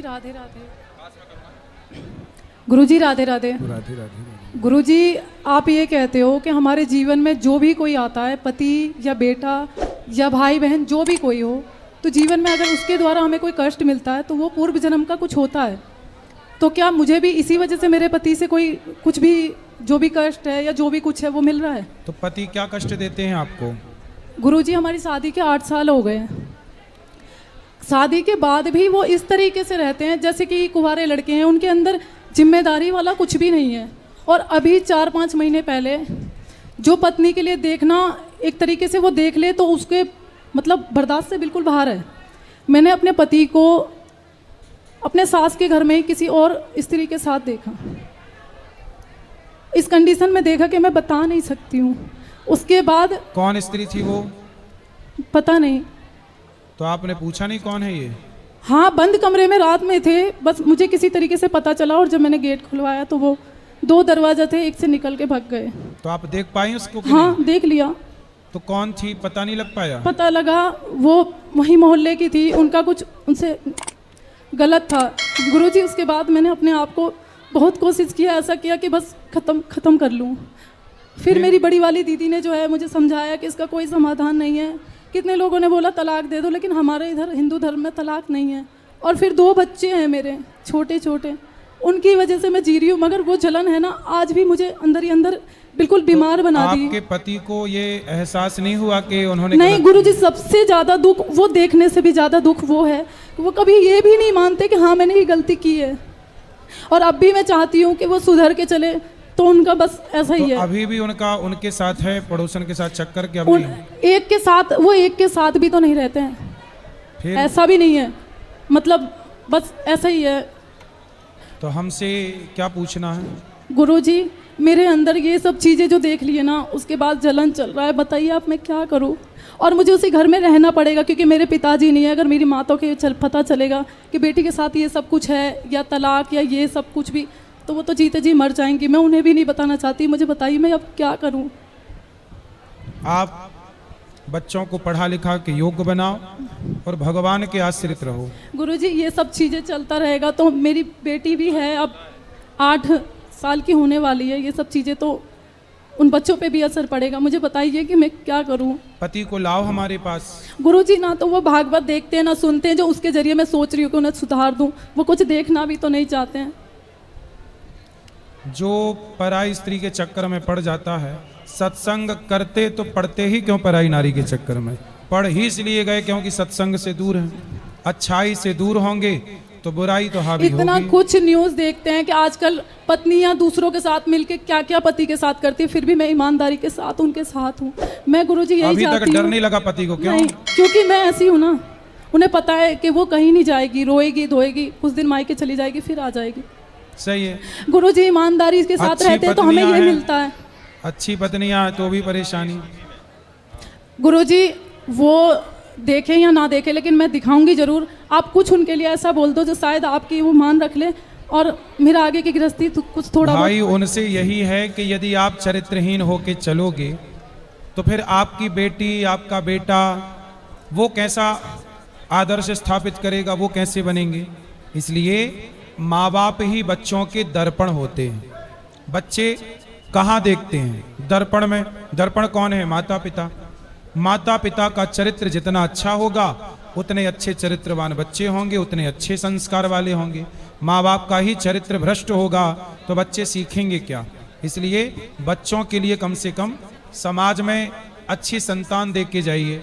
राधे राधे। गुरुजी राधे राधे। राधे राधे। गुरुजी, आप ये कहते हो कि हमारे जीवन में जो भी कोई आता है, पति या बेटा या भाई बहन जो भी कोई हो, तो जीवन में अगर उसके द्वारा हमें कोई कष्ट मिलता है तो वो पूर्व जन्म का कुछ होता है। तो क्या मुझे भी इसी वजह से मेरे पति से कोई कुछ भी जो भी कष्ट है या जो भी कुछ है वो मिल रहा है? तो पति क्या कष्ट देते हैं आपको? गुरुजी, हमारी शादी के 8 साल हो गए हैं। शादी के बाद भी वो इस तरीके से रहते हैं जैसे कि कुंवारे लड़के हैं, उनके अंदर जिम्मेदारी वाला कुछ भी नहीं है। और अभी 4-5 महीने पहले जो पत्नी के लिए देखना एक तरीके से वो देख ले तो उसके मतलब बर्दाश्त से बिल्कुल बाहर है। मैंने अपने पति को अपने सास के घर में ही किसी और स्त्री के साथ देखा। इस कंडीशन में देखा कि मैं बता नहीं सकती हूँ। उसके बाद कौन स्त्री थी वो? पता नहीं। तो आपने पूछा नहीं कौन है ये? हाँ, बंद कमरे में रात में थे, बस मुझे किसी तरीके से पता चला और जब मैंने गेट खुलवाया तो वो 2 दरवाजे थे, एक से निकल के भाग गए। तो आप देख पाई उसको? हाँ, देख लिया। तो कौन थी पता नहीं लग पाया? पता लगा वो वही मोहल्ले की थी, उनका कुछ उनसे गलत था। गुरुजी, उसके बाद मैंने अपने आप को बहुत कोशिश किया, ऐसा किया कि बस ख़त्म कर लूँ। फिर मेरी बड़ी वाली दीदी ने जो है मुझे समझाया कि इसका कोई समाधान नहीं है। कितने लोगों ने बोला तलाक दे दो, लेकिन हमारे इधर हिंदू धर्म में तलाक नहीं है। और फिर 2 बच्चे हैं मेरे छोटे छोटे, उनकी वजह से मैं जी रही हूँ। मगर वो जलन है ना, आज भी मुझे अंदर ही अंदर बिल्कुल बीमार बना दी। आपके पति को ये एहसास नहीं हुआ कि उन्होंने? नहीं गुरुजी, सबसे ज़्यादा दुख, वो देखने से भी ज़्यादा दुख वो है, वो कभी ये भी नहीं मानते कि हाँ मैंने ये गलती की है। और अब भी मैं चाहती हूँ कि वो सुधर के चले, तो उनका बस ऐसा ही है। अभी भी उनके साथ है, पड़ोसन के साथ चक्कर क्या? एक के साथ, वो एक के साथ भी तो नहीं रहते हैं। फिर? ऐसा भी नहीं है, मतलब बस ऐसा ही है। तो हमसे क्या पूछना है? गुरुजी, मेरे अंदर ये सब चीज़ें जो देख लिए ना, उसके बाद जलन चल रहा है। बताइए आप मैं क्या करूं? और मुझे उसी घर में रहना पड़ेगा क्योंकि मेरे पिताजी नहीं है। अगर मेरी माता को पता चलेगा कि बेटी के साथ ये सब कुछ है या तलाक या ये सब कुछ भी, तो वो तो जीते जी मर जाएंगी। मैं उन्हें भी नहीं बताना चाहती। मुझे बताइए मैं अब क्या करूं? आप बच्चों को पढ़ा लिखा के योग्य बनाओ और भगवान के आश्रित रहो। गुरुजी, ये सब चीज़ें चलता रहेगा तो मेरी बेटी भी है, अब 8 साल की होने वाली है। ये सब चीज़ें तो उन बच्चों पे भी असर पड़ेगा। मुझे बताइए कि मैं क्या करूं? पति को लाओ हमारे पास। गुरुजी, ना तो वो भागवत देखते हैं ना सुनते हैं, जो उसके जरिए मैं सोच रही हूँ कि उन्हें सुधार दूं। वो कुछ देखना भी तो नहीं चाहते हैं। जो पराई स्त्री के चक्कर में पड़ जाता है, सत्संग करते तो पढ़ते ही क्यों पराई नारी के चक्कर में? पढ़ ही इसलिए गए क्योंकि सत्संग से दूर है। अच्छाई से दूर होंगे तो बुराई तो हावी होगी। इतना कुछ न्यूज़ देखते हैं कि आजकल पत्नियां दूसरों के साथ मिलके क्या क्या पति के साथ करती है, फिर भी मैं ईमानदारी के साथ उनके साथ हूँ। मैं गुरुजी यही चाहती हूँ। अभी तक डर नहीं लगा पति को? क्यों? नहीं, क्योंकि मैं ऐसी हूँ ना, उन्हें पता है कि वो कहीं नहीं जाएगी, रोएगी धोएगी, कुछ दिन मायके चली जाएगी, फिर आ जाएगी। सही है। गुरुजी, ईमानदारी के साथ रहते हैं तो हमें ये मिलता है। अच्छी पत्नियां तो भी परेशानी। गुरुजी, वो देखे या ना देखे, लेकिन मैं दिखाऊंगी जरूर। आप कुछ उनके लिए ऐसा बोल दो जो शायद आपकी वो मान रख ले और मेरा आगे की गृहस्थी तो कुछ थोड़ा भाई उनसे यही है कि यदि आप चरित्रहीन होके चलोगे तो फिर आपकी बेटी, आपका बेटा वो कैसा आदर्श स्थापित करेगा, वो कैसे बनेंगे? इसलिए माँ बाप ही बच्चों के दर्पण होते हैं। बच्चे कहाँ देखते हैं? दर्पण में। दर्पण कौन है? माता पिता। माता पिता का चरित्र जितना अच्छा होगा उतने अच्छे चरित्रवान बच्चे होंगे, उतने अच्छे संस्कार वाले होंगे। माँ बाप का ही चरित्र भ्रष्ट होगा तो बच्चे सीखेंगे क्या? इसलिए बच्चों के लिए कम से कम समाज में अच्छी संतान दे के जाइए।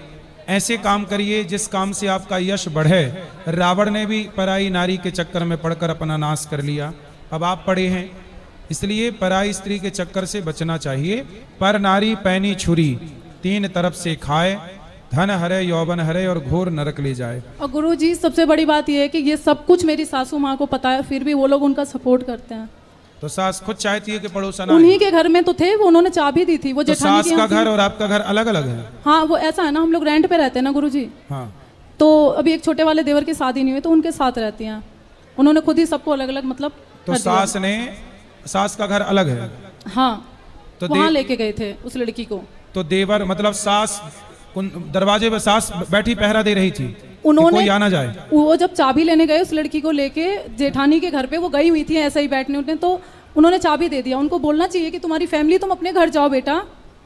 ऐसे काम करिए जिस काम से आपका यश बढ़े। रावण ने भी पराई नारी के चक्कर में पड़कर अपना नाश कर लिया। अब आप पड़े हैं, इसलिए पराई स्त्री के चक्कर से बचना चाहिए। पर नारी पैनी छुरी 3 तरफ से खाए, धन हरे यौवन हरे और घोर नरक ले जाए। और गुरुजी, सबसे बड़ी बात यह है कि ये सब कुछ मेरी सासू माँ को पता है, फिर भी वो लोग उनका सपोर्ट करते हैं। तो सास खुद चाहती है कि पड़ोसन उन्हीं के घर में तो थे, वो उन्होंने चाबी दी थी। वो तो सास का घर और आपका घर अलग अलग है? हाँ, वो ऐसा है ना, हम लोग रेंट पे रहते हैं ना गुरुजी। हाँ। तो अभी एक छोटे वाले देवर की शादी नहीं हुई तो उनके साथ रहती हैं। उन्होंने खुद ही सबको अलग अलग मतलब। तो सास का घर अलग है? हाँ, तो वहाँ लेके गए थे उस लड़की को। तो देवर मतलब सास दरवाजे पे सास बैठी पहरा दे रही थी कि उन्होंने कोई आना जाए। वो जब चाबी लेने गए उस लड़की को लेके जेठानी के घर पे, वो गई हुई थी ऐसे ही बैठने उठने, तो उन्होंने चाबी दे दिया। उनको बोलना चाहिए कि तुम्हारी फैमिली, तुम अपने घर जाओ बेटा,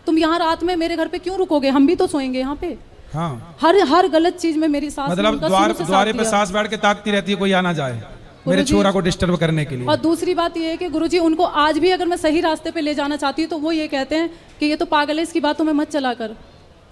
तुम यहाँ रात में मेरे घर पे क्यों रुकोगे, हम भी तो सोएंगे यहाँ पे। हाँ, हर गलत चीज में मेरी सास ने मतलब उनका शुरू से साथ द्वारे पे दिया। सास बैठ के ताकती रहती है कोई आना जाए मेरे गुरुजी, छोरा को डिस्टर्ब करने के लिए। और दूसरी बात ये है कि गुरुजी उनको आज भी अगर मैं सही रास्ते पे ले जाना चाहती हूँ तो वो ये कहते हैं कि ये तो पागल है, इसकी बातों में मत चला कर।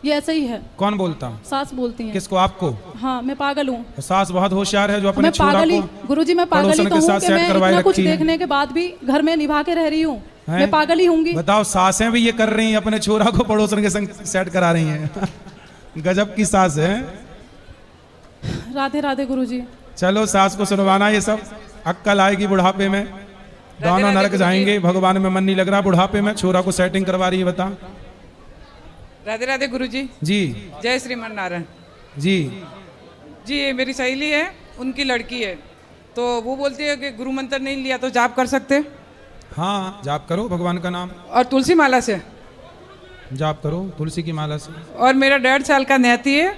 ये ऐसा ही है, कौन बोलता? सास बोलती हैं। किसको? आपको? हाँ, मैं पागल हूँ। सास बहुत होशियार है जो अपने मैं छोरा पागल ही, को गुरुजी मैं पागल ही पड़ोसन के कहूँ साथ कि सेट मैं करवाए इतना कुछ रखी है। देखने के बाद भी घर में निभा के रह रही हूँ, हैं? मैं पागल ही होंगी। बताओ, सासें भी ये कर रही हैं, अपने छोरा को पड़ोसन के संग सेट करा रही हैं। गजब की सास है। राधे राधे गुरुजी। चलो, सास को सुनवाना ये सब, अक्कल आएगी बुढ़ापे में। दोनों नरक जाएंगे, भगवान में मन नहीं लग रहा बुढ़ापे में, छोरा को सेटिंग करवा रही है। बता। राधे राधे गुरुजी। जी जय श्रीमान नारायण जी। जी। ये मेरी सहेली है, उनकी लड़की है, तो वो बोलती है कि गुरु मंत्र नहीं लिया तो जाप कर सकते। हाँ, जाप करो भगवान का नाम, और तुलसी माला से जाप करो तुलसी की माला से। और मेरा 1.5 साल का न्याती है,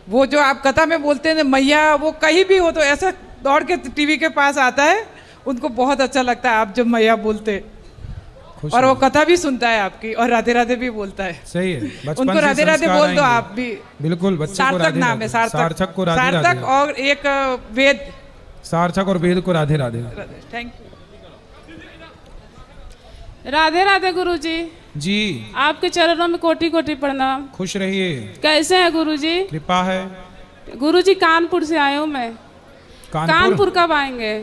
वो जो आप कथा में बोलते हैं मैया, वो कहीं भी हो तो ऐसा दौड़ के टीवी के पास आता है, उनको बहुत अच्छा लगता है आप जब मैया बोलते, खुश और हो। वो कथा भी सुनता है आपकी, और राधे राधे भी बोलता है। सही है, बचपन उनको से राधे राधे संस्कार बोल दो आएंगे। आप भी। बिल्कुल, बच्चे को सार्थक राधे नाम है, राधे। सार्थक को राधे राधे। सार्थक और एक वेद। सार्थक और वेद को राधे राधे। Thank you. राधे राधे गुरुजी। जी, आपके चरणों में कोटि कोटि प्रणाम। खुश रहिए, कैसे हैं गुरुजी? कृपा है। गुरुजी कानपुर से आए हूँ मैं। कानपुर कब आएंगे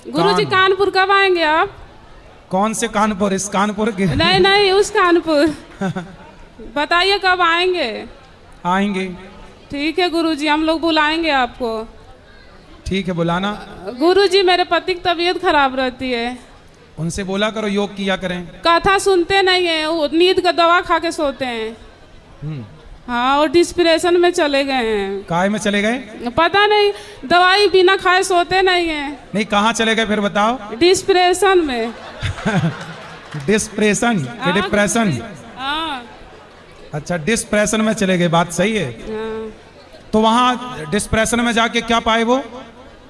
गुरुजी? कानपुर कब आएंगे आप? कौन से कानपुर? इस कानपुर के? नहीं नहीं, उस कानपुर। बताइए कब आएंगे? आएंगे। ठीक है गुरुजी, हम लोग बुलाएंगे आपको। ठीक है, बुलाना। गुरुजी मेरे पति की तबीयत खराब रहती है, उनसे बोला करो योग किया करें। कथा सुनते नहीं है, वो नींद का दवा खा के सोते हैं। हाँ, और डिस्प्रेशन में चले गए हैं। काय में चले गए? पता नहीं, दवाई बिना खाए सोते नहीं है। नहीं, कहाँ चले गए फिर बताओ? डिस्प्रेशन में। डिस्प्रेशन के डिप्रेशन? हाँ अच्छा, डिस्प्रेशन में चले गए, बात सही है। हाँ। तो वहाँ डिस्प्रेशन में जाके क्या पाए वो?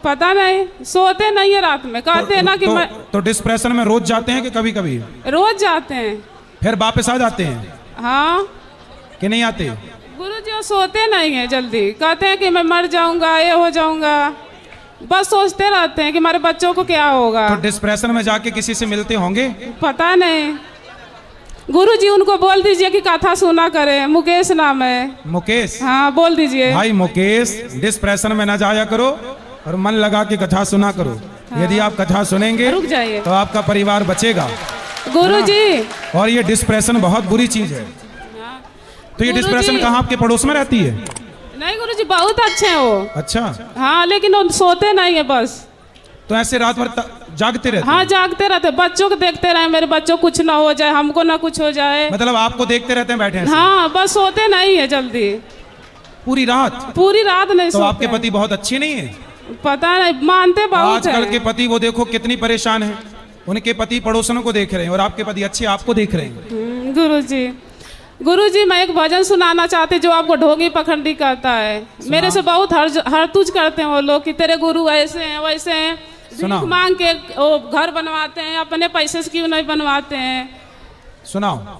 पता नहीं, सोते नहीं है रात में, कहते हैं ना कि मैं तो डिस्प्रेशन में रोज जाते हैं कि कभी कभी? रोज जाते हैं। फिर वापस आ जाते हैं हाँ कि नहीं आते? गुरुजी वो सोते नहीं है जल्दी, कहते हैं कि मैं मर जाऊंगा, ये हो जाऊंगा, बस सोचते रहते हैं कि हमारे बच्चों को क्या होगा। तो डिस्प्रेशन में जाके किसी से मिलते होंगे? पता नहीं। गुरुजी उनको बोल दीजिए कि कथा सुना करे, मुकेश नाम है। मुकेश? हाँ, बोल दीजिए। भाई मुकेश, डिस्प्रेशन में ना जाया करो और मन लगा के कथा सुना करो। हाँ। यदि आप कथा सुनेंगे रुक जाइए तो आपका परिवार बचेगा गुरुजी। और ये डिस्प्रेशन बहुत बुरी चीज है। तो ये डिस्प्रेशन कहाँ आपके पड़ोस में रहती है? नहीं गुरुजी, बहुत अच्छे हैं वो। अच्छा। हाँ, लेकिन वो सोते नहीं है बस। तो ऐसे रात भर जागते रहते? हाँ, जागते रहते, बच्चों को देखते रहे, मेरे बच्चों को कुछ ना हो जाए, हमको ना कुछ हो जाए। मतलब आपको देखते रहते हैं बैठे हैं? हाँ, बस सोते नहीं है जल्दी, पूरी रात? पूरी रात नहीं तो सोते। आपके पति बहुत अच्छे नहीं है? पता नहीं, मानते बहुत आजकल हैं। के पति वो देखो कितनी परेशान है, उनके पति पड़ोसनों को देख रहे हैं और आपके पति अच्छे आपको देख रहे हैं। गुरुजी मैं एक भजन सुनाना चाहती जो आपको ढोंगी पखंडी करता है। मेरे से बहुत हरतुज करते हैं वो लोग कि तेरे गुरु ऐसे हैं वैसे हैं, भीख मांग के वो घर बनवाते हैं, अपने पैसे से क्यों नहीं बनवाते हैं। सुनाओ।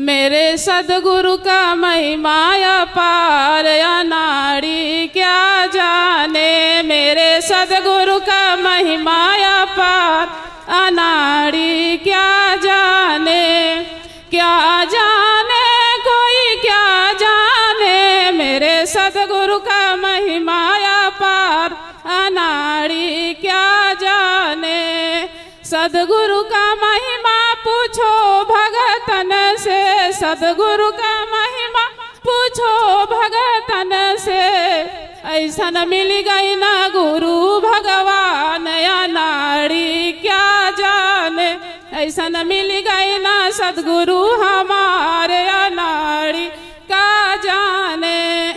मेरे सदगुरु का महिमा अपार, अनाड़ी क्या जाने। मेरे सदगुरु का महिमा अपार, अनाड़ी क्या जाने। क्या जाने कोई क्या जाने, मेरे सदगुरु का महिमा अपार, अनाड़ी क्या जाने। सदगुरु का महिमा पूछो भगतन से, सदगुरु का महिमा पूछो भगतन से। ऐसा न मिल गई ना गुरु भगवान, अनाड़ी क्या जाने। ऐसा न मिल गई ना सदगुरु हमारे, अनाड़ी का जाने।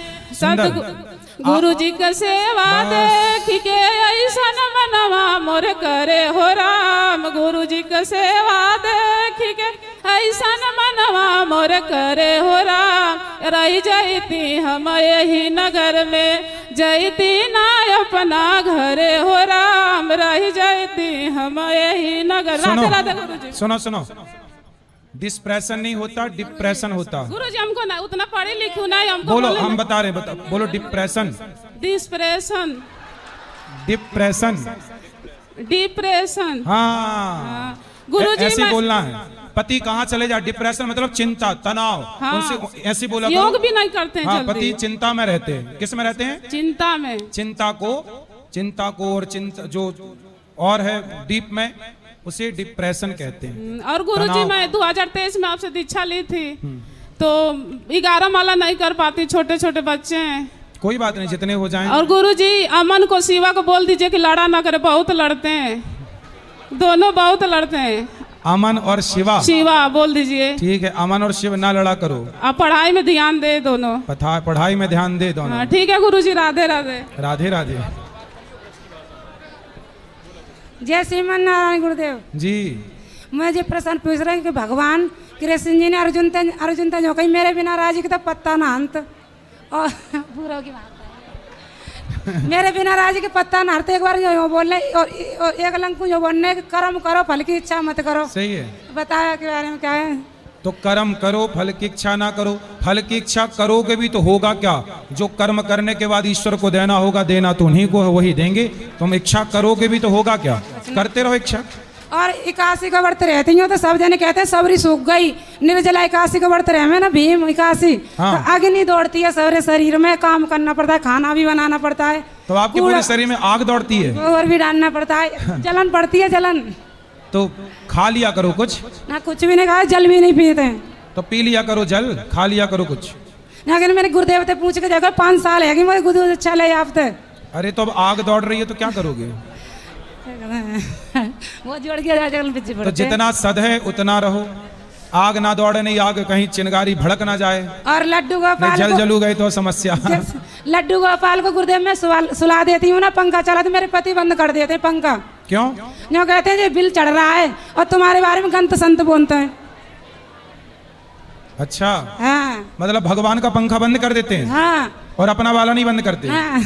गुरु जी का सेवा देख के ऐसन मनवा मोर करे हो राम। गुरु जी का सेवा देख के ऐसन मनवा मोर करे हो राम। रही जयती हम यही नगर में, जयती ना अपना घरे हो राम। रही जयती हम यही नगर। राधे राधे गुरु जी। सुनो सुनो, डिप्रेशन नहीं होता, डिप्रेशन होता। गुरु जी हमको ना उतना पढ़े लिखू नहीं, हमको बोलो, हम बता रहे, बोलो डिप्रेशन। Depression, depression, depression. हाँ गुरु जी ऐसे बोलना है। पति कहाँ चले जाए, डिप्रेशन मतलब चिंता, तनाव। हाँ। उनसे ऐसे बोला योग करो। भी नहीं करते हैं हाँ, जल्दी। पति चिंता में रहते हैं। किस में रहते हैं? चिंता में। चिंता को और चिंता जो और है डीप में, उसे डिप्रेशन कहते हैं। और गुरुजी मैं 2023 में आपसे दीक्षा ली थी, तो 11 माला नहीं कर पाती, छोटे छोटे बच्चे हैं। कोई बात नहीं, जितने हो जाएं। और गुरुजी अमन को, शिवा को बोल दीजिए कि लड़ा ना करे, बहुत लड़ते हैं, दोनों बहुत लड़ते हैं। अमन और शिवा, शिवा बोल दीजिए। ठीक है, अमन और शिव ना लड़ा करो। आप पढ़ाई में ध्यान दे दोनों। पढ़ाई में ध्यान दे दोनों। हाँ, ठीक है गुरुजी। राधे राधे। राधे राधे। जय श्रीमान नारायण गुरुदेव जी। मुझे प्रश्न पूछ रहे हैं कि भगवान कृष्ण जी ने अर्जुन जो कहीं मेरे बिना राजी की तो पत्ता ना हंत, और पूरा की बात है। मेरे बिना राजी के पत्ता ना हरते। एक बार जो बोलने और एक लंकु जो बोलने कर्म करो फल की इच्छा मत करो। सही है। बताया के बारे में क्या है? तो कर्म करो, फल की इच्छा ना करो। फल की इच्छा करोगे भी तो होगा क्या? जो कर्म करने के बाद ईश्वर को देना होगा, देना तो उन्हीं को है, वही देंगे। तुम इच्छा करोगे भी तो होगा क्या? करते रहो इच्छा। और 81 का व्रत रहती हूँ तो सब जने कहते हैं सबरी सूख गई। निर्जला 81 का व्रत रहे ना, भीम 81। हाँ। तो अग्नि दौड़ती है सारे शरीर में, काम करना पड़ता है, खाना भी बनाना पड़ता है। तो आपके पूरे शरीर में आग दौड़ती है, और भी डालना पड़ता है, जलन पड़ती है, जलन। तो खा लिया करो कुछ ना, कुछ भी नहीं खाया, जल भी नहीं पीते हैं। तो पी लिया करो जल, खा लिया करो कुछ। लेकिन मेरे गुरुदेव से पूछ के जाकर 5 साल है कि मेरे गुरुदेव से चले आपते। अरे तो अब आग दौड़ रही है तो क्या करोगे? वो जोड़ के पीछे तो जितना सद है उतना रहो। आग ना दौड़े, नहीं आग कहीं चिंगारी भड़क ना जाए। और लड्डू गोपाल जल जलू गए तो समस्या। लड्डू गोपाल को गुरुदेव में सुला देती हूँ ना, पंखा चला तो मेरे पति बंद कर देते पंखा। क्यों? जो कहते हैं बिल चढ़ रहा है और तुम्हारे बारे में गंत संत बोलते हैं। अच्छा, हाँ मतलब भगवान का पंखा बंद कर देते हैं। हाँ। और अपना वाला नहीं बंद करते। हाँ।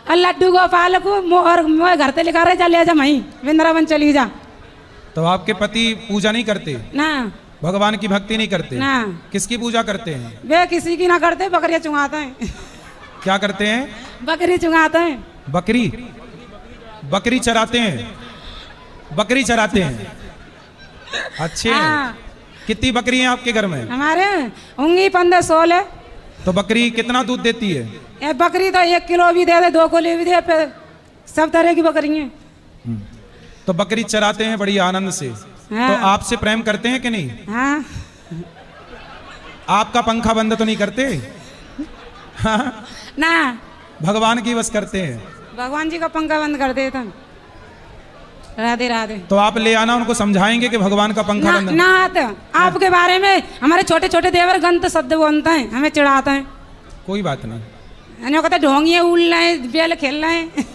और लड्डू गोपाल को और मैं घर से लिखा रहे जा ले जा वहीं वृंदावन चली जा। तो आपके पति पूजा नहीं करते, ना भगवान की भक्ति नहीं करते? ना। किसकी पूजा करते हैं? वे किसी की ना करते, बकरियां चुंगाते हैं। क्या करते हैं? बकरी चुंगाते हैं। बकरी चराते हैं। बकरी चराते हैं। अच्छे। हाँ। कितनी बकरी हैं आपके घर में? हमारे होंगी 15-16। तो बकरी कितना दूध देती है? ये बकरी तो 1 किलो भी दे दे, 2 किलो भी दे, पे सब तरह की बकरी हैं। तो बकरी चराते हैं बड़ी आनंद से। हाँ। तो आपसे प्रेम करते हैं कि नहीं? हाँ। आपका पंखा बंद तो नहीं करते? हाँ? ना, भगवान की बस करते हैं। भगवान जी का पंखा बंद कर देता। राधे राधे। तो आप ले आना, उनको समझाएंगे कि भगवान का पंखा ना, बंद। ना तो आपके बारे में हमारे छोटे छोटे देवर गंत शब्द बोलते हैं, हमें चिढ़ाते हैं। कोई बात नहीं। कहते ढोंगियाँ उड़ रहे हैं, बेल खेल रहे हैं।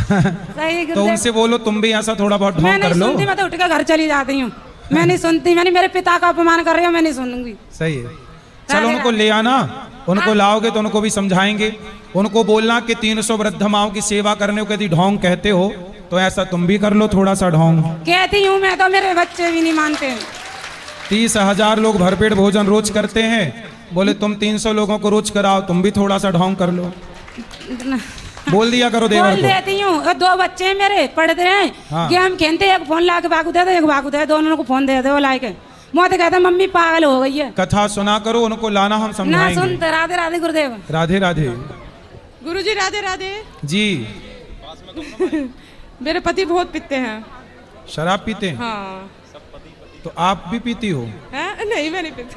सही तो उनसे बोलो तुम भी ऐसा थोड़ा बहुत मैं ढोंग कर नहीं लो। सुनती, मैं तो उठ के घर चली जाती हूँ। मैं नहीं सुनती, मैंने मेरे पिता का अपमान कर रही हूँ, मैं नहीं सुनूंगी। सही है। चलो उनको ले आना, उनको लाओगे तो उनको भी समझाएंगे। उनको बोलना कि 300 वृद्ध माओं की सेवा करने को यदि ढोंग कहते हो तो ऐसा तुम भी कर लो थोड़ा सा ढोंग। कहती हूँ मैं, तो मेरे बच्चे भी नहीं मानते। 30,000 लोग भरपेट भोजन रोज करते हैं, बोले तुम 300 लोगों को रोज कराओ, तुम भी थोड़ा सा ढोंग कर लो। बोल दिया करो देवर बोल को। देती हूँ। 2 बच्चे हैं मेरे, पढ़ते हैं। हाँ। गेम खेलते, एक फोन ला के बाकू दे दो, एक बाकू दे, दोनों को फोन दे दो ला के। मुँह तो कहते मम्मी पागल हो गई है। कथा सुना करो, उनको लाना, हम ना समझाएंगे। सुनते। राधे राधे गुरुदेव। राधे राधे। गुरुजी राधे राधे। जी। मेरे पति बहुत पीते हैं। शराब पीते हैं? हाँ। तो आप भी पीती हो? नहीं, मैं नहीं पीती।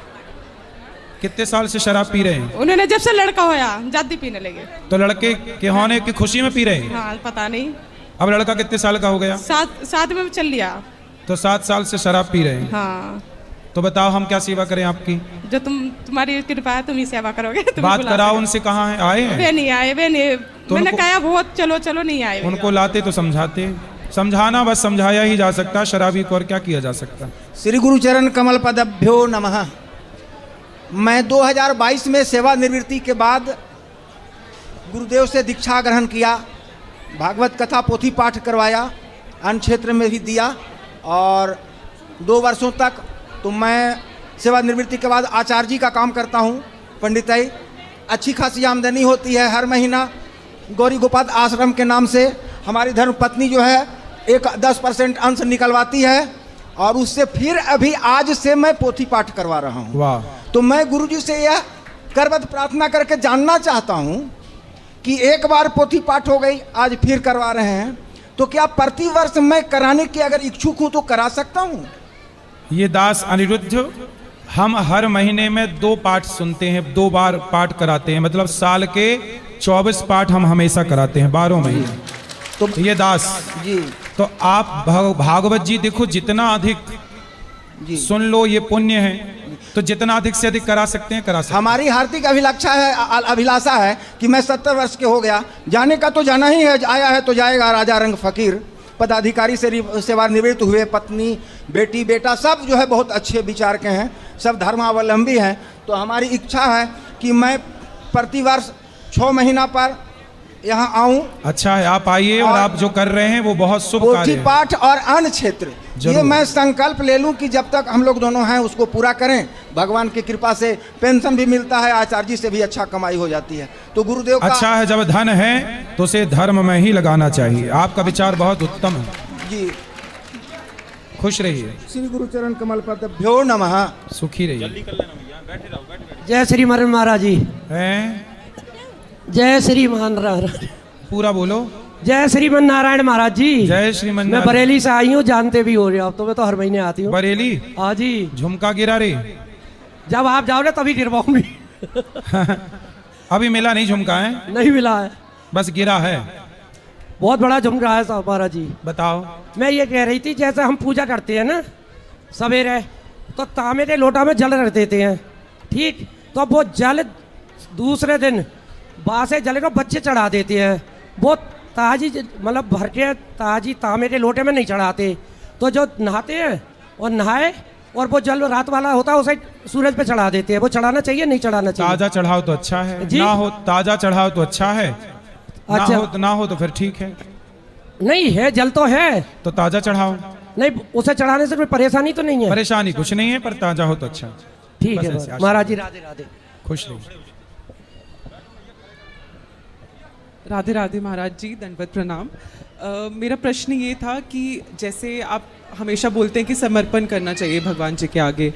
कितने साल से शराब पी रहे हैं? उन्होंने जब से लड़का होया जाती पीने लगे। तो लड़के के होने की खुशी में पी रहे हैं? हाँ, पता नहीं। अब लड़का कितने साल का हो गया? 7 में चल लिया। तो 7 साल से शराब पी रहे हैं। हाँ। तो बताओ हम क्या सेवा करें आपकी? जो तुम्हारी कृपा है, तुम ही सेवा करोगे। तुम बात कराओ उनसे, कहाँ है? आए हैं? वे नहीं आए, वे नहीं। तो मैंने उनको- कहा बहुत चलो चलो, नहीं आए। उनको लाते तो समझाते। समझाना बस समझाया ही जा सकता, शराबी को और क्या किया जा सकता। श्री गुरुचरण कमल पदभ्यो नमः। मैं 2022 में सेवा निवृत्ति के बाद गुरुदेव से दीक्षा ग्रहण किया, भागवत कथा पोथी पाठ करवाया, अन्य क्षेत्र में भी दिया, और 2 वर्षों तक तो मैं सेवा निवृत्ति के बाद आचार्य जी का काम करता हूँ पंडिताई। अच्छी खासी आमदनी होती है हर महीना। गौरी गोपाल आश्रम के नाम से हमारी धर्मपत्नी जो है एक 10% अंश निकलवाती है, और उससे फिर अभी आज से मैं पोथी पाठ करवा रहा हूँ। वाह। तो मैं गुरुजी से यह करबद्ध प्रार्थना करके जानना चाहता हूँ कि एक बार पोथी पाठ हो गई, आज फिर करवा रहे हैं, तो क्या प्रतिवर्ष मैं कराने की अगर इच्छुक हूँ तो करा सकता हूँ? ये दास अनिरुद्ध, हम हर महीने में 2 पाठ सुनते हैं, 2 बार पाठ कराते हैं, मतलब साल के 24 पाठ हम हमेशा कराते हैं 12 महीने। तो ये दास जी तो आप भागवत जी देखो, जितना अधिक जी सुन लो ये पुण्य है, तो जितना अधिक से अधिक करा सकते हैं करा सकते हैं। हमारी हार्दिक अभिलाषा है कि मैं 70 वर्ष के हो गया, जाने का तो जाना ही है, आया है तो जाएगा। राजा रंग फकीर पदाधिकारी से सेवानिवृत्त हुए, पत्नी बेटी बेटा सब जो है बहुत अच्छे विचार के हैं, सब धर्मावलंबी हैं। तो हमारी इच्छा है कि मैं प्रतिवर्ष 6 महीना पर यहाँ आऊँ। अच्छा है, आप आइए, और आप जो कर रहे हैं वो बहुत शुभ कार्य पोथी है। पाठ और अन्य क्षेत्र, ये मैं संकल्प ले लूं कि जब तक हम लोग दोनों हैं उसको पूरा करें। भगवान की कृपा से पेंशन भी मिलता है, आचार्य जी से भी अच्छा कमाई हो जाती है। तो गुरुदेव का अच्छा है, जब धन है तो उसे धर्म में ही लगाना चाहिए। आपका विचार बहुत उत्तम है जी। खुश रहिए, श्री गुरुचरण कमल पदभ्यो नमः। सुखी रहिए। जय श्री मरण महाराज जी। हैं? जय श्रीमान नारायण। पूरा बोलो। जय श्रीमन नारायण महाराज जी। जय श्रीमन मैं नारायण। बरेली से आई हूँ, जानते भी हो रहे हो आप तो, मैं तो हर महीने आती हूँ। बरेली? हाँ जी। झुमका गिरा रे? जब आप जाओगे तभी गिरवाऊंगी। अभी मिला नहीं झुमका है? नहीं मिला है, बस गिरा है। बहुत बड़ा झुमका है साहब महाराज जी। बताओ। मैं ये कह रही थी, जैसे हम पूजा करते हैं ना सवेरे, तो तांबे के लोटा में जल रख देते हैं, ठीक? तो वो जल दूसरे दिन बासे जल को बच्चे चढ़ा देते हैं। वो ताजी मतलब भर के ताजी तांबे के लोटे में नहीं चढ़ाते। तो जो नहाते हैं और नहाए, और वो जल रात वाला होता है उसे सूरज पे चढ़ा देते हैं। वो चढ़ाना चाहिए नहीं चढ़ाना चाहिए? ताजा चढ़ाओ तो अच्छा है, जी? ना हो ताजा चढ़ाओ तो अच्छा है, अच्छा। ना हो तो फिर ठीक है। नहीं है, जल तो है, तो ताजा चढ़ाओ। नहीं उसे चढ़ाने से कोई परेशानी तो नहीं है? परेशानी कुछ नहीं है, पर ताजा हो तो अच्छा। ठीक बस है ऐसे महाराज जी, राधे राधे। खुश रहिए। राधे राधे महाराज जी, दंडवत प्रणाम। मेरा प्रश्न ये था कि जैसे आप हमेशा बोलते हैं कि समर्पण करना चाहिए भगवान जी के आगे,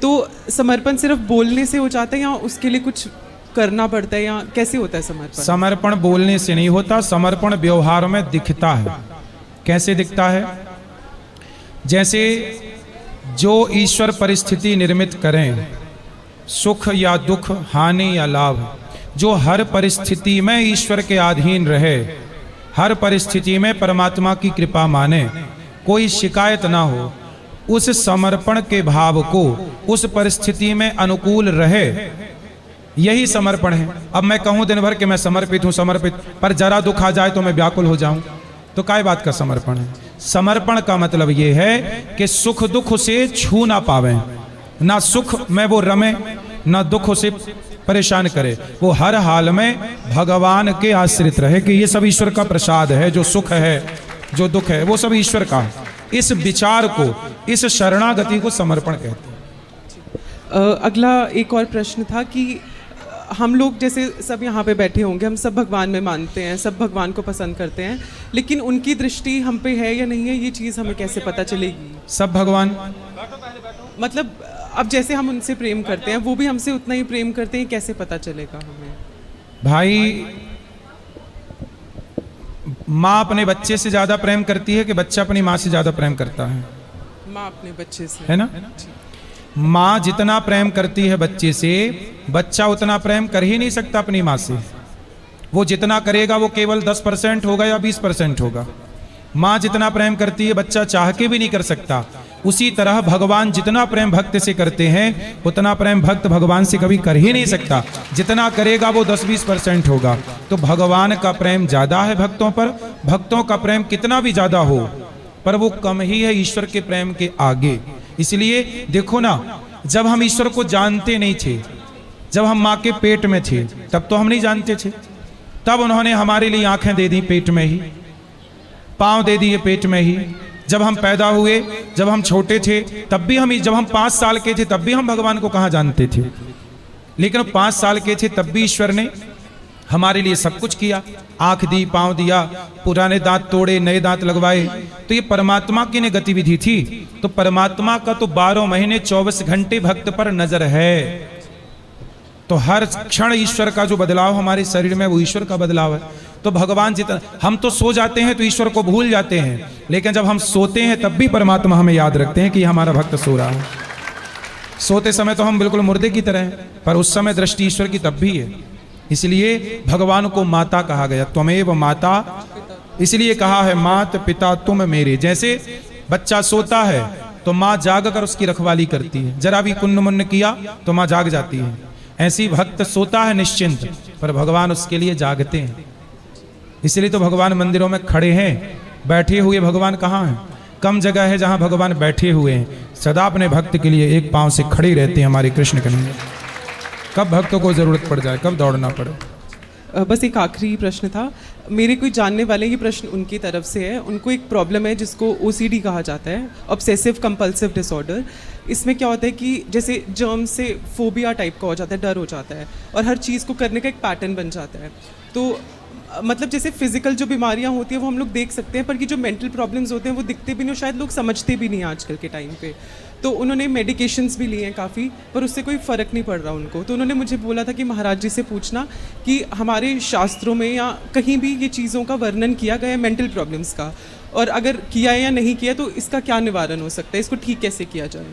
तो समर्पण सिर्फ बोलने से हो जाता है या उसके लिए कुछ करना पड़ता है, या कैसे होता है समर्पण? समर्पण बोलने से नहीं होता, समर्पण व्यवहार में दिखता है। कैसे दिखता है? जैसे जो ईश्वर परिस्थिति निर्मित करें, सुख या दुख, हानि या लाभ, जो हर परिस्थिति में ईश्वर के अधीन रहे, हर परिस्थिति में परमात्मा की कृपा माने, कोई शिकायत ना हो, उस समर्पण के भाव को उस परिस्थिति में अनुकूल रहे, यही समर्पण है। अब मैं कहूं दिन भर कि मैं समर्पित हूं, समर्पित, पर जरा दुख आ जाए तो मैं व्याकुल हो जाऊं, तो काय बात का समर्पण है? समर्पण का मतलब यह है कि सुख दुख उसे छू ना पावे, ना सुख में वो रमे, ना दुख उसे परेशान करे, वो हर हाल में भगवान के आश्रित रहे कि ये सब ईश्वर का प्रसाद है, जो सुख है जो दुख है वो सब ईश्वर का है। इस विचार को, इस शरणागति को समर्पण कहते हैं। अगला एक और प्रश्न था कि हम लोग जैसे सब यहाँ पे बैठे होंगे, हम सब भगवान में मानते हैं, सब भगवान को पसंद करते हैं, लेकिन उनकी दृष्टि हम पे है या नहीं है, ये चीज़ हमें कैसे पता चलेगी? सब भगवान मतलब अब जैसे हम उनसे प्रेम करते हैं, वो भी हमसे उतना ही प्रेम करते हैं, कैसे पता चलेगा हमें? भाई, माँ अपने बच्चे से ज्यादा प्रेम करती है कि बच्चा अपनी माँ से ज्यादा प्रेम करता है? माँ अपने बच्चे से, है ना? माँ जितना प्रेम करती है बच्चे से, बच्चा उतना प्रेम कर ही नहीं सकता अपनी माँ से। वो जितना करेगा वो केवल 10% होगा या 20% होगा। माँ जितना प्रेम करती है बच्चा चाह के भी नहीं कर सकता, उसी तरह भगवान जितना प्रेम भक्त से करते हैं उतना प्रेम भक्त भगवान से कभी कर ही नहीं सकता। जितना करेगा वो 10-20% होगा। तो भगवान का प्रेम ज्यादा है भक्तों पर। भक्तों का प्रेम कितना भी ज्यादा हो पर वो कम ही है ईश्वर के प्रेम के आगे। इसलिए देखो ना, जब हम ईश्वर को जानते नहीं थे, जब हम माँ के पेट में थे, तब तो हम नहीं जानते थे। तब उन्होंने हमारे लिए आंखें दे दी पेट में ही, पांव दे दिए पेट में ही। जब हम पैदा हुए, जब हम छोटे थे, तब भी हम, जब हम 5 साल के थे तब भी हम भगवान को कहाँ जानते थे। लेकिन 5 साल के थे तब भी ईश्वर ने हमारे लिए सब कुछ किया। आंख दी, पांव दिया, पुराने दांत तोड़े, नए दांत लगवाए। तो ये परमात्मा की ने गतिविधि थी। तो परमात्मा का तो 12 महीने 24 घंटे भक्त पर नजर है। तो हर क्षण ईश्वर का जो बदलाव हमारे शरीर में वो ईश्वर का बदलाव है। तो भगवान जितना, हम तो सो जाते हैं तो ईश्वर को भूल जाते हैं, लेकिन जब हम सोते हैं तब भी परमात्मा हमें याद रखते हैं कि हमारा भक्त सो रहा है। सोते समय तो हम बिल्कुल मुर्दे की तरह हैं, पर उस समय दृष्टि ईश्वर की तब भी है। इसलिए भगवान को माता कहा गया, त्वमेव माता। इसलिए कहा है मात पिता तुम मेरे। जैसे बच्चा सोता है तो माँ जाग कर उसकी रखवाली करती है, जरा भी कुन्न मुन्न किया तो माँ जाग जाती है। ऐसी भक्त सोता है निश्चिंत, पर भगवान उसके लिए जागते हैं। इसलिए तो भगवान मंदिरों में खड़े हैं, बैठे हुए भगवान कहाँ हैं? कम जगह है जहाँ भगवान बैठे हुए हैं। सदा अपने भक्त के लिए एक पांव से खड़े रहते हैं हमारे कृष्ण कन्हैया। कब भक्तों को जरूरत पड़ जाए, कब दौड़ना पड़े। बस एक आखिरी प्रश्न था मेरे, कोई जानने वाले, ये प्रश्न उनकी तरफ से है। उनको एक प्रॉब्लम है जिसको OCD कहा जाता है, ऑब्सेसिव कंपल्सिव डिसऑर्डर। इसमें क्या होता है कि जैसे जर्म से फोबिया टाइप का हो जाता है, डर हो जाता है, और हर चीज़ को करने का एक पैटर्न बन जाता है। तो मतलब जैसे फिजिकल जो बीमारियां होती हैं वो हम लोग देख सकते हैं, पर कि जो मेंटल प्रॉब्लम्स होते हैं वो दिखते भी नहीं, और शायद लोग समझते भी नहीं आजकल के टाइम पे। तो उन्होंने मेडिकेशंस भी लिए हैं काफ़ी, पर उससे कोई फ़र्क नहीं पड़ रहा उनको। तो उन्होंने मुझे बोला था कि महाराज जी से पूछना कि हमारे शास्त्रों में या कहीं भी ये चीज़ों का वर्णन किया गया है मेंटल प्रॉब्लम्स का, और अगर किया है या नहीं किया तो इसका क्या निवारण हो सकता है, इसको ठीक कैसे किया जाए।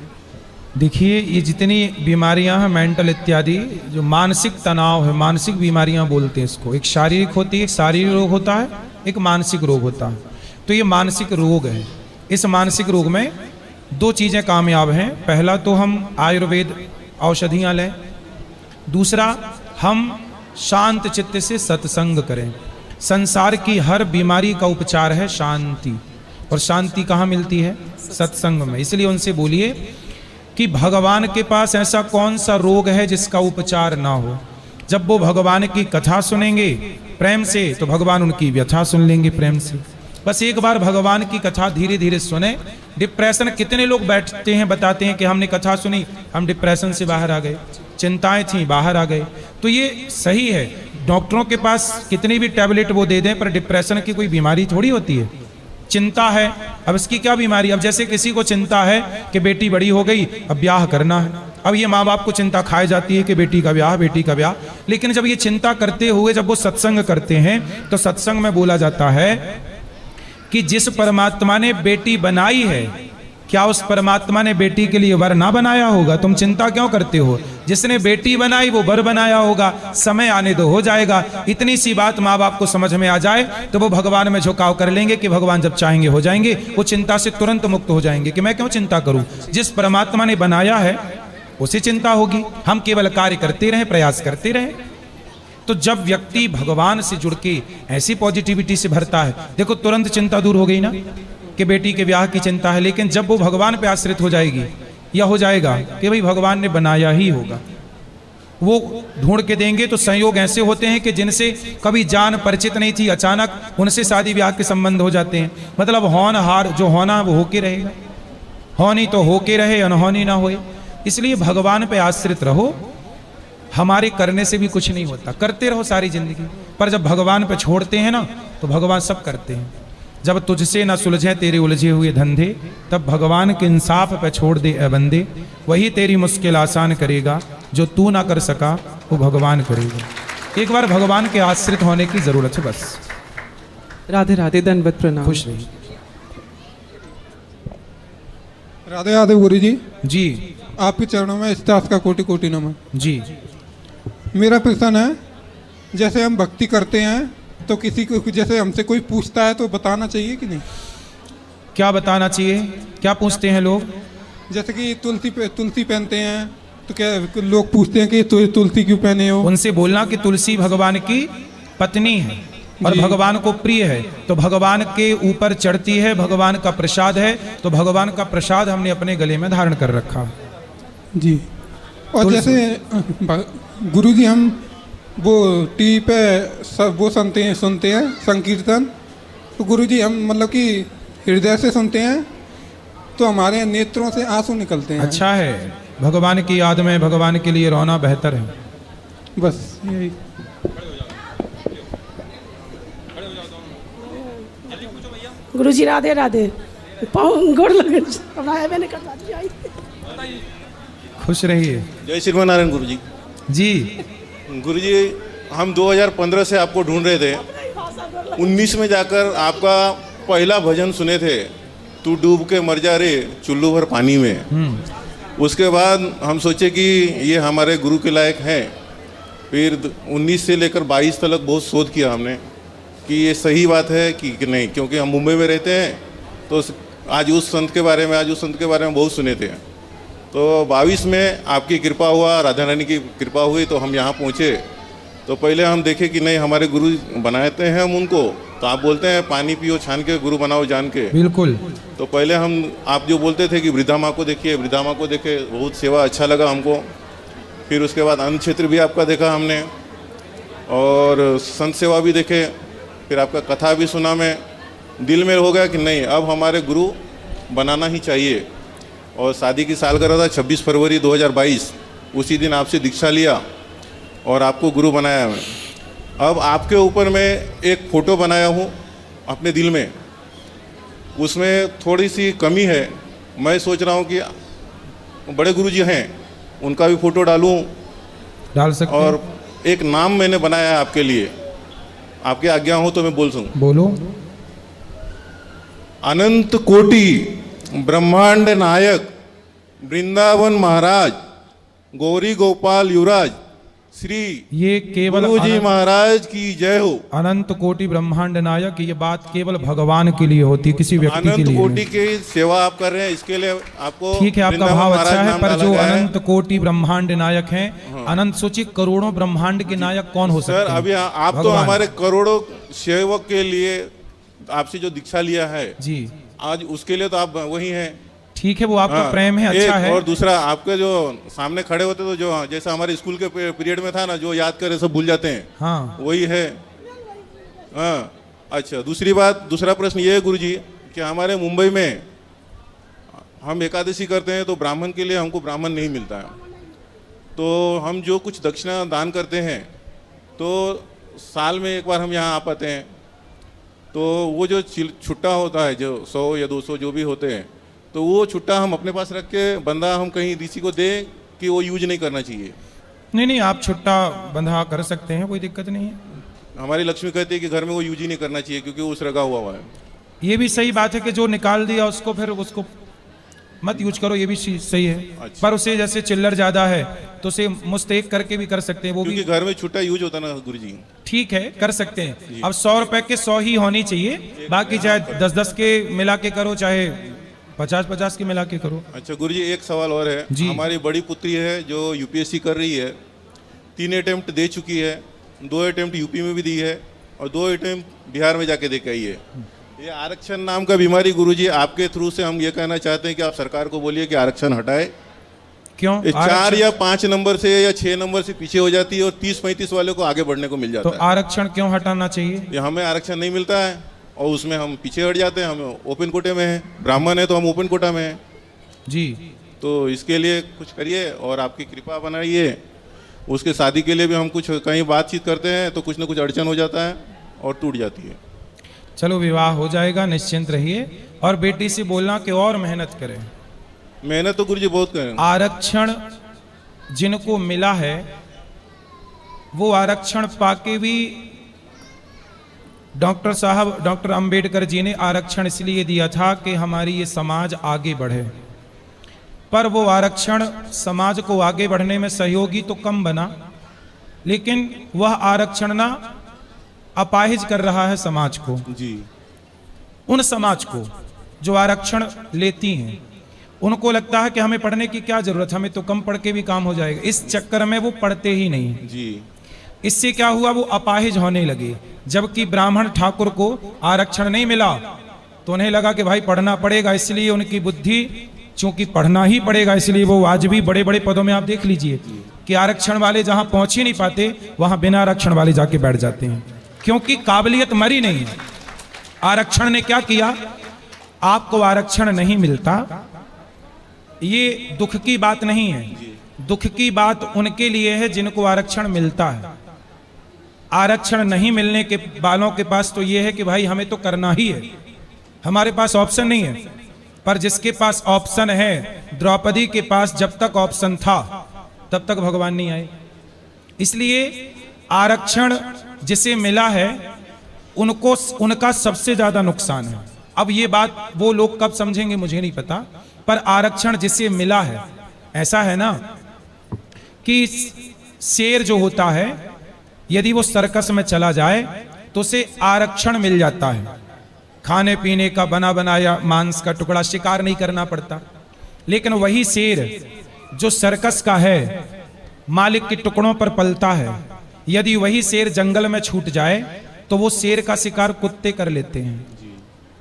देखिए, ये जितनी बीमारियां हैं मेंटल इत्यादि, जो मानसिक तनाव है, मानसिक बीमारियां बोलते हैं इसको। एक शारीरिक होती है, एक शारीरिक रोग होता है, एक मानसिक रोग होता है। तो ये मानसिक रोग है। इस मानसिक रोग में 2 चीज़ें कामयाब हैं। पहला तो हम आयुर्वेद औषधियाँ लें, दूसरा हम शांत चित्त से सत्संग करें। संसार की हर बीमारी का उपचार है शांति, और शांति कहाँ मिलती है? सत्संग में। इसलिए उनसे बोलिए कि भगवान के पास ऐसा कौन सा रोग है जिसका उपचार ना हो। जब वो भगवान की कथा सुनेंगे प्रेम से तो भगवान उनकी व्यथा सुन लेंगे प्रेम से। बस एक बार भगवान की कथा धीरे धीरे सुने। डिप्रेशन, कितने लोग बैठते हैं बताते हैं कि हमने कथा सुनी, हम डिप्रेशन से बाहर आ गए, चिंताएं थी बाहर आ गए। तो ये सही है, डॉक्टरों के पास कितनी भी टैबलेट वो दे दें, पर डिप्रेशन की कोई बीमारी थोड़ी होती है। चिंता है, अब इसकी क्या बीमारी? अब जैसे किसी को चिंता है कि बेटी बड़ी हो गई, अब ब्याह करना है। अब ये माँ बाप को चिंता खाई जाती है कि बेटी का ब्याह, बेटी का ब्याह। लेकिन जब ये चिंता करते हुए जब वो सत्संग करते हैं तो सत्संग में बोला जाता है कि जिस परमात्मा ने बेटी बनाई है, क्या उस परमात्मा ने बेटी के लिए वर ना बनाया होगा? तुम चिंता क्यों करते हो? जिसने बेटी बनाई वो वर बनाया होगा, समय आने दो हो जाएगा। इतनी सी बात माँ बाप को समझ में आ जाए तो वो भगवान में झुकाव कर लेंगे कि भगवान जब चाहेंगे हो जाएंगे। वो चिंता से तुरंत मुक्त हो जाएंगे कि मैं क्यों चिंता करूं, जिस परमात्मा ने बनाया है उसे चिंता होगी। हम केवल कार्य करते रहें, प्रयास करते रहें। तो जब व्यक्ति भगवान से जुड़ के ऐसी पॉजिटिविटी से भरता है, देखो तुरंत चिंता दूर हो गई ना कि बेटी के ब्याह की चिंता है। लेकिन जब वो भगवान पे आश्रित हो जाएगी या हो जाएगा कि भाई भगवान ने बनाया ही होगा, वो ढूंढ के देंगे। तो संयोग ऐसे होते हैं कि जिनसे कभी जान परिचित नहीं थी, अचानक उनसे शादी ब्याह के संबंध हो जाते हैं। मतलब होनहार जो होना वो होके रहेगा, होनी तो होके रहे, अनहोनी ना होए। इसलिए भगवान पे आश्रित रहो। हमारे करने से भी कुछ नहीं होता, करते रहो सारी जिंदगी, पर जब भगवान पे छोड़ते हैं ना तो भगवान सब करते हैं। जब तुझसे ना सुलझे तेरे उलझे हुए धंधे, तब भगवान के इंसाफ पे छोड़ दे ए बंदे। वही तेरी मुश्किल आसान करेगा, जो तू ना कर सका वो भगवान करेगा। एक बार भगवान के आश्रित होने की जरूरत है बस। राधे राधे, दंडवत प्रणाम। खुश रहिए। राधे राधे गुरु जी। जी, आपके चरणों में स्टाफ का कोटि कोटि नमन। जी, मेरा प्रश्न है, जैसे हम भक्ति करते हैं तो किसी को, जैसे हमसे कोई पूछता है तो बताना चाहिए कि नहीं? क्या बताना चाहिए, क्या पूछते हैं लोग? जैसे कि तुलसी पहनते हैं तो क्या लोग पूछते हैं कि तुलसी क्यों पहने हो? उनसे बोलना कि तुलसी भगवान की पत्नी है और भगवान को प्रिय है, तो भगवान के ऊपर चढ़ती है, भगवान का प्रसाद है, तो भगवान का प्रसाद हमने अपने गले में धारण कर रखा जी। और जैसे गुरुजी हम वो टीवी पे सब वो सुनते हैं संकीर्तन, तो गुरुजी हम मतलब कि हृदय से सुनते हैं तो हमारे नेत्रों से आंसू निकलते हैं। अच्छा है, भगवान की याद में भगवान के लिए रोना बेहतर है। बस यही। गुरुजी राधे राधे। गोड़ लगे मैंने करवा दिया। खुश रहिए। जय श्रीमनारायण गुरुजी। जी गुरुजी, हम 2015 से आपको ढूंढ रहे थे। 19 में जाकर आपका पहला भजन सुने थे, तू डूब के मर जा रे चुल्लू भर पानी में। उसके बाद हम सोचे कि ये हमारे गुरु के लायक हैं। फिर 19 से लेकर 22 तक बहुत शोध किया हमने कि ये सही बात है कि नहीं, क्योंकि हम मुंबई में रहते हैं तो आज उस संत के बारे में बहुत सुने थे। तो 22 में आपकी कृपा हुआ, राधा रानी की कृपा हुई तो हम यहाँ पहुँचे। तो पहले हम देखे कि नहीं, हमारे गुरु बनाते हैं हम उनको, तो आप बोलते हैं पानी पियो छान के, गुरु बनाओ जान के। बिल्कुल। तो पहले हम आप जो बोलते थे कि वृद्धा माँ को देखिए, वृद्धा माँ को देखे, बहुत सेवा अच्छा लगा हमको। फिर उसके बाद अन्न क्षेत्र भी आपका देखा हमने और संत सेवा भी देखे। फिर आपका कथा भी सुना, मैं दिल में हो गया कि नहीं, अब हमारे गुरु बनाना ही चाहिए। और शादी की सालगिरह था 26 फरवरी 2022, उसी दिन आपसे दीक्षा लिया और आपको गुरु बनाया मैं। अब आपके ऊपर मैं एक फ़ोटो बनाया हूँ अपने दिल में, उसमें थोड़ी सी कमी है। मैं सोच रहा हूँ कि बड़े गुरुजी हैं, उनका भी फ़ोटो डाल सकते और एक नाम मैंने बनाया है आपके लिए, आपकी आज्ञा हो तो मैं बोल सकूँ? बोलो। अनंत कोटि ब्रह्मांड नायक वृंदावन महाराज गौरी गोपाल युवराज श्री ये केवल गुरुजी महाराज की जय हो। अनंत कोटि ब्रह्मांड नायक, ये बात केवल भगवान के लिए होती है, किसी व्यक्ति के लिए अनंत कोटि की सेवा आप कर रहे हैं, इसके लिए आपको ठीक है, आपका भाव अच्छा है, पर जो अनंत कोटि ब्रह्मांड नायक हैं, अनंत सोचिए करोड़ों ब्रह्मांड के नायक कौन हो सकते हैं? सर अभी आप तो हमारे करोड़ों सेवक के लिए आपसे जो दीक्षा लिया है जी, आज उसके लिए तो आप वही हैं। ठीक है, वो आपका प्रेम है, अच्छा है। और दूसरा, आपके जो सामने खड़े होते तो जो जैसा हमारे स्कूल के पीरियड में था ना, जो याद करे सब भूल जाते हैं, हाँ वही है। हाँ अच्छा, दूसरा प्रश्न ये है गुरुजी कि हमारे मुंबई में हम एकादशी करते हैं तो ब्राह्मण के लिए हमको ब्राह्मण नहीं मिलता है, तो हम जो कुछ दक्षिणा दान करते हैं तो साल में एक बार हम यहाँ आ पाते हैं, तो वो जो छुट्टा होता है, जो 100 या 200 जो भी होते हैं, तो वो छुट्टा हम अपने पास रख के बंदा हम कहीं किसी को दें कि वो यूज नहीं करना चाहिए? नहीं, आप छुट्टा बंधा कर सकते हैं, कोई दिक्कत नहीं है। हमारी लक्ष्मी कहती है कि घर में वो यूज ही नहीं करना चाहिए क्योंकि वो उसरगा हुआ है। ये भी सही बात है कि जो निकाल दिया उसको फिर उसको मत यूज करो, ये भी सही है। अच्छा। पर उसे जैसे चिल्लर ज्यादा है तो उसे मुस्तैक करके भी कर सकते हैं, वो भी घर में छुट्टा यूज होता ना गुरुजी। ठीक है, कर सकते हैं। अब 100 रुपए के 100 ही होनी चाहिए, बाकी चाहे 10-10 के मिला के करो, चाहे 50-50 के मिला के करो। अच्छा गुरुजी, एक सवाल और है। हमारी बड़ी पुत्री है जो यूपीएससी कर रही है, 3 अटेम्प्ट दे चुकी है, 2 अटेम्प्ट यूपी में भी दी है और 2 अटेम्प्ट बिहार में जाके दे के आई है। ये आरक्षण नाम का बीमारी गुरुजी, आपके थ्रू से हम ये कहना चाहते हैं कि आप सरकार को बोलिए कि आरक्षण हटाए। क्यों? 4 या 5 नंबर से या 6 नंबर से पीछे हो जाती है और 30-35 वाले को आगे बढ़ने को मिल जाता है। तो आरक्षण क्यों हटाना चाहिए? ये हमें आरक्षण नहीं मिलता है और उसमें हम पीछे हट जाते हैं, हम ओपन कोटे में हैं, ब्राह्मण है तो हम ओपन कोटा में हैं जी। तो इसके लिए कुछ करिए और आपकी कृपा बनाइए। उसके शादी के लिए भी हम कुछ कहीं बातचीत करते हैं तो कुछ ना कुछ अड़चन हो जाता है और टूट जाती है। चलो विवाह हो जाएगा, निश्चिंत रहिए। और बेटी से बोलना कि और मेहनत करें। मेहनत तो गुरुजी बहुत करें। आरक्षण जिनको मिला है वो आरक्षण पाके भी डॉक्टर अंबेडकर जी ने आरक्षण इसलिए दिया था कि हमारी ये समाज आगे बढ़े, पर वो आरक्षण समाज को आगे बढ़ने में सहयोगी तो कम बना, लेकिन वह आरक्षण ना अपाहिज कर रहा है समाज को जी। उन समाज को जो आरक्षण लेती हैं, उनको लगता है कि हमें पढ़ने की क्या जरूरत, हमें तो कम पढ़ के भी काम हो जाएगा। इस चक्कर में वो पढ़ते ही नहीं जी। इससे क्या हुआ, वो अपाहिज होने लगे। जबकि ब्राह्मण ठाकुर को आरक्षण नहीं मिला तो उन्हें लगा कि भाई पढ़ना पड़ेगा, इसलिए उनकी बुद्धि चूंकि पढ़ना ही पड़ेगा, इसलिए वो आज भी बड़े बड़े पदों में आप देख लीजिए कि आरक्षण वाले जहां पहुंच ही नहीं पाते वहां बिना आरक्षण वाले जाके बैठ जाते हैं, क्योंकि काबिलियत मरी नहीं है। आरक्षण ने क्या किया, आपको आरक्षण नहीं मिलता, ये दुख की बात नहीं है। दुख की बात उनके लिए है जिनको आरक्षण मिलता है। आरक्षण नहीं मिलने के वालों के पास तो ये है कि भाई हमें तो करना ही है, हमारे पास ऑप्शन नहीं है। पर जिसके पास ऑप्शन है, द्रौपदी के पास जब तक ऑप्शन था तब तक भगवान नहीं आए। इसलिए आरक्षण जिसे मिला है उनको उनका सबसे ज्यादा नुकसान है। अब ये बात वो लोग कब समझेंगे मुझे नहीं पता, पर आरक्षण जिसे मिला है, ऐसा है ना कि शेर जो होता है यदि वो सर्कस में चला जाए तो उसे आरक्षण मिल जाता है, खाने पीने का बना बनाया मांस का टुकड़ा, शिकार नहीं करना पड़ता। लेकिन वही शेर जो सर्कस का है, मालिक के टुकड़ों पर पलता है, यदि वही शेर जंगल में छूट जाए तो वो शेर का शिकार कुत्ते कर लेते हैं।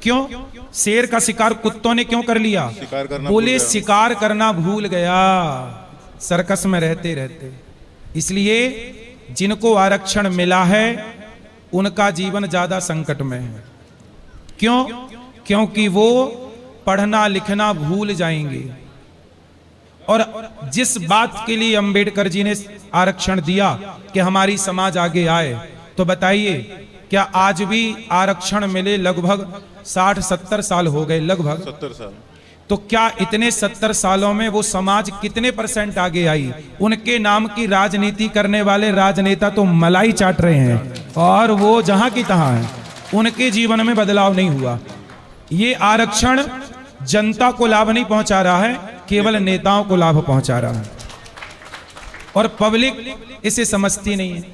क्यों? शेर का शिकार कुत्तों ने क्यों कर लिया? बोले शिकार करना भूल गया सर्कस में रहते रहते। इसलिए जिनको आरक्षण मिला है उनका जीवन ज्यादा संकट में है। क्यों? क्योंकि वो पढ़ना लिखना भूल जाएंगे। और जिस बात के लिए अंबेडकर जी ने आरक्षण दिया कि हमारी समाज आगे आए, तो बताइए क्या आज भी आरक्षण मिले लगभग 60-70 साल हो गए, लगभग 70 साल। तो क्या इतने 70 सालों में वो समाज कितने % आगे आई? उनके नाम की राजनीति करने वाले राजनेता तो मलाई चाट रहे हैं और वो जहां की तहां है, उनके जीवन में बदलाव नहीं हुआ। ये आरक्षण जनता को लाभ नहीं पहुंचा रहा है, केवल नेताओं को लाभ पहुंचा रहा है और पब्लिक इसे समझती नहीं है।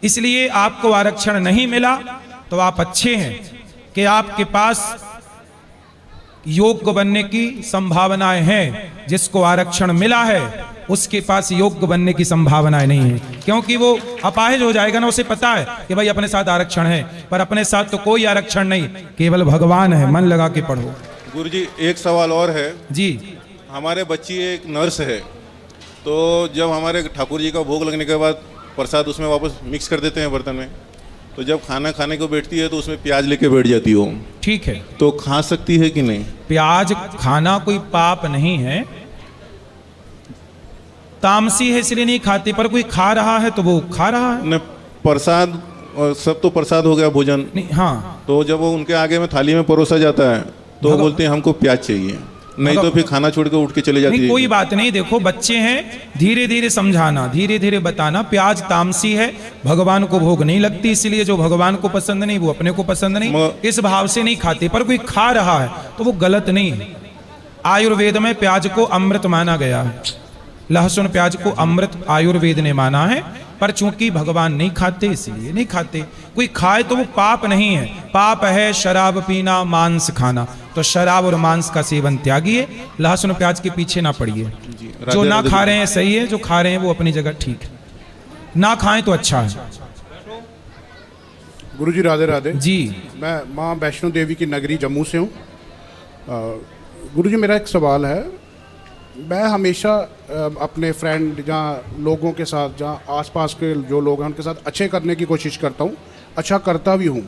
इसलिए आपको आरक्षण नहीं मिला तो आप अच्छे हैं कि आपके पास योग्य बनने की संभावनाएं हैं। जिसको आरक्षण मिला है उसके पास योग्य बनने की संभावनाएं नहीं है, क्योंकि वो अपाहिज हो जाएगा ना। उसे पता है कि भाई अपने साथ आरक्षण है, पर अपने साथ तो कोई आरक्षण नहीं, केवल भगवान है। मन लगा के पढ़ो। गुरुजी एक सवाल और है जी। हमारे बच्ची एक नर्स है, तो जब हमारे ठाकुर जी का भोग लगने के बाद प्रसाद उसमें वापस मिक्स कर देते हैं बर्तन में, तो जब खाना खाने को बैठती है तो उसमें प्याज लेके बैठ जाती हो। ठीक है, तो खा सकती है कि नहीं? प्याज खाना कोई पाप नहीं है, तामसी है इसलिए नहीं खाती, पर कोई खा रहा है तो वो खा रहा है। न प्रसाद, और सब तो प्रसाद हो गया भोजन। हाँ, तो जब वो उनके आगे में थाली में परोसा जाता है तो बोलते हैं हमको प्याज चाहिए, नहीं तो फिर खाना छोड़ के उठ के चले जाती है। कोई बात नहीं, देखो बच्चे हैं, धीरे धीरे समझाना, धीरे धीरे बताना। प्याज तामसी है, भगवान को भोग नहीं लगती, इसलिए जो भगवान को पसंद नहीं वो अपने को पसंद नहीं, इस भाव से नहीं खाते। पर कोई खा रहा है तो वो गलत नहीं है। आयुर्वेद में प्याज को अमृत माना गया है, लहसुन प्याज को अमृत आयुर्वेद ने माना है, पर चूंकि भगवान नहीं खाते इसलिए नहीं खाते। कोई खाए तो वो पाप नहीं है। पाप है शराब पीना, मांस खाना, तो शराब और मांस का सेवन त्यागिए, लहसुन प्याज के पीछे ना पड़िए। जो ना खा रहे हैं सही है, जो खा रहे हैं वो अपनी जगह ठीक है, ना खाएं तो अच्छा है। गुरुजी राधे राधे जी। मैं माँ वैष्णो देवी की नगरी जम्मू से हूँ। गुरुजी मेरा एक सवाल है, मैं हमेशा अपने फ्रेंड जहाँ लोगों के साथ, जहाँ आसपास के जो लोग हैं उनके साथ अच्छे करने की कोशिश करता हूँ, अच्छा करता भी हूँ,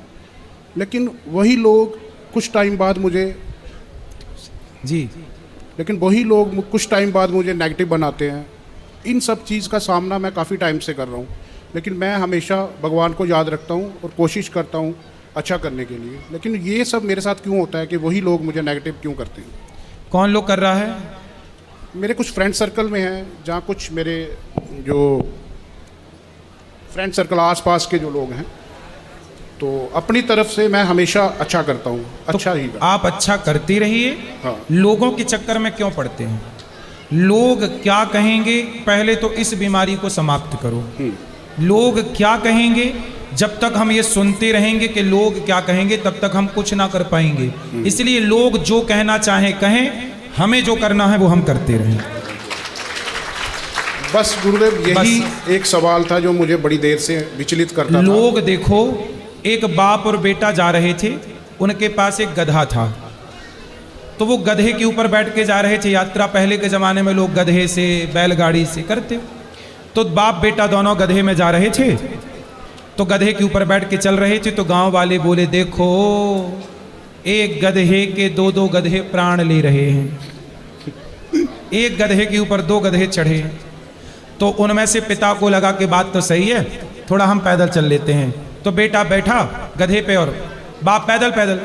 लेकिन वही लोग कुछ टाइम बाद मुझे कुछ टाइम बाद मुझे नेगेटिव बनाते हैं। इन सब चीज़ का सामना मैं काफ़ी टाइम से कर रहा हूँ, लेकिन मैं हमेशा भगवान को याद रखता हूँ और कोशिश करता हूँ अच्छा करने के लिए। लेकिन ये सब मेरे साथ क्यों होता है कि वही लोग मुझे नेगेटिव क्यों करते हैं? कौन लोग कर रहा है? मेरे कुछ फ्रेंड सर्कल में हैं, जहाँ कुछ मेरे जो फ्रेंड सर्कल आसपास के जो लोग हैं, तो अपनी तरफ से मैं हमेशा अच्छा करता हूँ, अच्छा ही करता। आप अच्छा करते रहिए। हाँ। लोगों के चक्कर में क्यों पड़ते हैं? लोग क्या कहेंगे, पहले तो इस बीमारी को समाप्त करो। लोग क्या कहेंगे जब तक हम ये सुनते रहेंगे कि लोग क्या कहेंगे, तब तक हम कुछ ना कर पाएंगे। इसलिए लोग जो कहना चाहें कहें, हमें जो करना है वो हम करते रहें। बस गुरुदेव यही एक सवाल था जो मुझे बड़ी देर से विचलित करता था। लोग देखो, एक बाप और बेटा जा रहे थे, उनके पास एक गधा था, तो वो गधे के ऊपर बैठ के जा रहे थे यात्रा। पहले के ज़माने में लोग गधे से, बैलगाड़ी से करते। तो बाप बेटा दोनों गधे में जा रहे थे, तो गधे के ऊपर बैठ के चल रहे थे। तो गांव वाले बोले, देखो एक गधे के दो दो गधे प्राण ले रहे हैं, एक गधे के ऊपर दो गधे चढ़े। तो उनमें से पिता को लगा कि बात तो सही है, थोड़ा हम पैदल चल लेते हैं। तो बेटा बैठा गधे पे और बाप पैदल पैदल।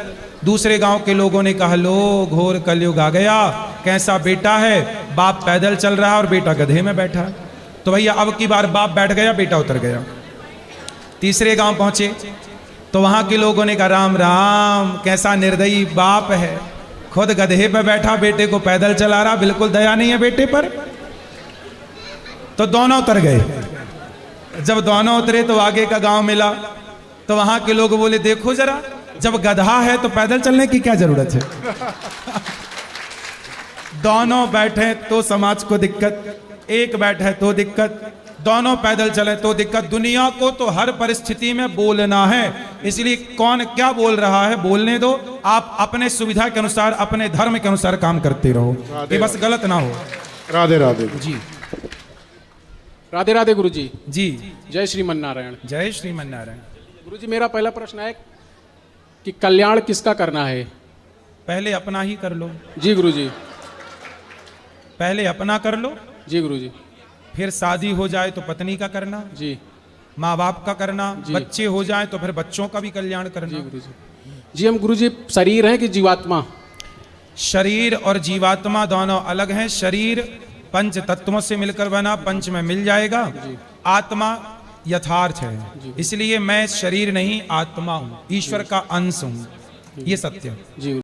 दूसरे गांव के लोगों ने कहा, लो घोर कलयुग आ गया, कैसा बेटा है, बाप पैदल चल रहा है और बेटा गधे में बैठा। तो भैया अब की बार बाप बैठ गया, बेटा उतर गया। तीसरे गांव पहुंचे तो वहां के लोगों ने कहा, राम राम, कैसा निर्दयी बाप है, खुद गधे पे बैठा, बेटे को पैदल चला रहा, बिल्कुल दया नहीं है बेटे पर। तो दोनों उतर गए। जब दोनों उतरे तो आगे का गांव मिला, तो वहां के लोग बोले, देखो जरा, जब गधा है तो पैदल चलने की क्या जरूरत है। दोनों बैठे तो समाज को दिक्कत, एक बैठे तो दिक्कत, दोनों पैदल चले तो दिक्कत। दुनिया को तो हर परिस्थिति में बोलना है, इसलिए कौन क्या बोल रहा है बोलने दो। आप अपने सुविधा के अनुसार, अपने धर्म के अनुसार काम करते रहो, ये बस गलत ना हो। राधे राधे जी। राधे राधे गुरु जी। जी। जय श्रीमन नारायण। जय श्रीमन नारायण। गुरु जी, मेरा पहला प्रश्न है कि कल्याण किसका करना है? पहले अपना ही कर लो। जी गुरु जी। पहले अपना कर लो। जी गुरु जी। फिर शादी हो जाए तो पत्नी का करना। जी। माँ बाप का करना। जी। बच्चे हो जाए तो फिर बच्चों का भी कल्याण करना। जी गुरु जी। जी हम गुरु जी शरीर हैं कि जीवात्मा? शरीर और जीवात्मा दोनों अलग हैं। शरीर पंच तत्वों से मिलकर बना, पंच में मिल जाएगा। आत्मा यथार्थ है, इसलिए मैं शरीर नहीं आत्मा हूँ, ईश्वर का अंश हूँ, ये सत्य है। जी।